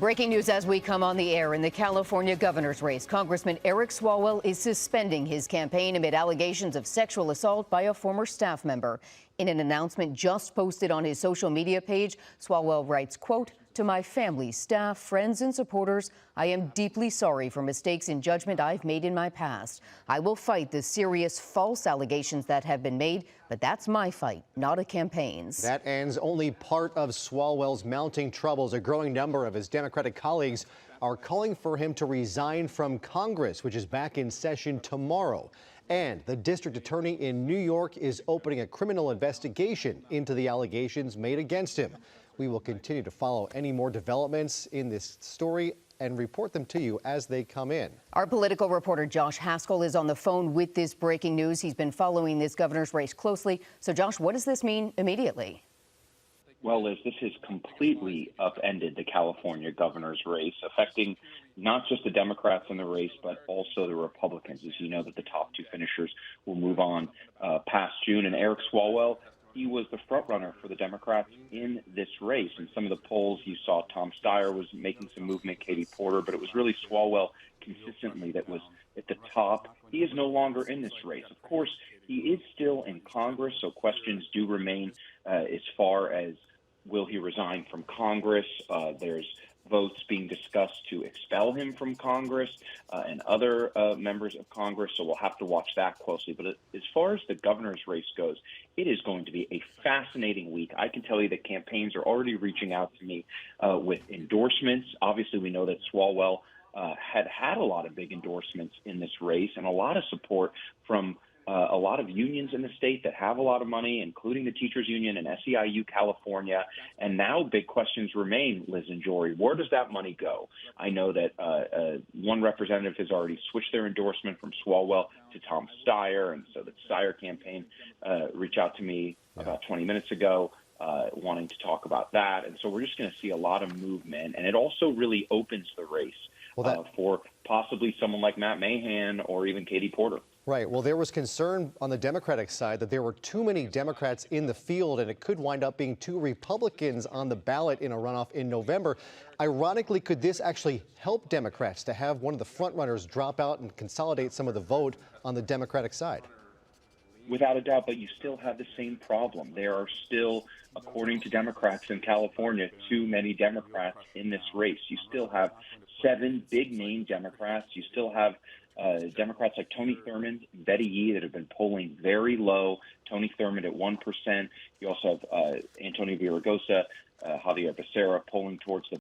Breaking news as we come on the air. In the California governor's race, Congressman Eric Swalwell is suspending his campaign amid allegations of sexual assault by a former staff member. In an announcement just posted on his social media page, Swalwell writes, quote, "To my family, staff, friends, and supporters, I am deeply sorry for mistakes in judgment I've made in my past. I will fight the serious false allegations that have been made, but that's my fight, not a campaign's." That ends only part of Swalwell's mounting troubles. A growing number of his Democratic colleagues are calling for him to resign from Congress, which is back in session tomorrow. And the district attorney in New York is opening a criminal investigation into the allegations made against him. We will continue to follow any more developments in this story and report them to you as they come in. Our political reporter Josh Haskell is on the phone with this breaking news. He's been following this governor's race closely. So, Josh, what does this mean immediately? Well, Liz, this has completely upended the California governor's race, affecting not just the Democrats in the race, but also the Republicans. As you know, that the top two finishers will move on past June. And Eric Swalwell, he was the front runner for the Democrats in this race. In some of the polls, you saw Tom Steyer was making some movement, Katie Porter, but it was really Swalwell consistently that was at the top. He is no longer in this race. Of course, he is still in Congress, so questions do remain as far as will he resign from Congress. There's votes being discussed to expel him from Congress and other members of Congress, so we'll have to watch that closely. But as far as the governor's race goes, it is going to be a fascinating week. I can tell you that campaigns are already reaching out to me with endorsements. Obviously, we know that Swalwell had a lot of big endorsements in this race and a lot of support from a lot of unions in the state that have a lot of money, including the Teachers Union and SEIU California. And now big questions remain, Liz and Jory. Where does that money go? I know that one representative has already switched their endorsement from Swalwell to Tom Steyer, and so the Steyer campaign reached out to me about 20 minutes ago wanting to talk about that. And so we're just going to see a lot of movement, and it also really opens the race for possibly someone like Matt Mahan or even Katie Porter. Right. Well, there was concern on the Democratic side that there were too many Democrats in the field and it could wind up being two Republicans on the ballot in a runoff in November. Ironically, could this actually help Democrats to have one of the frontrunners drop out and consolidate some of the vote on the Democratic side? Without a doubt, but you still have the same problem. There are still, according to Democrats in California, too many Democrats in this race. You still have 7 big-name Democrats. You still have Democrats like Tony Thurmond, Betty Yee that have been polling very low. Tony Thurmond at 1%. You also have Antonio Villaraigosa, Javier Becerra polling towards the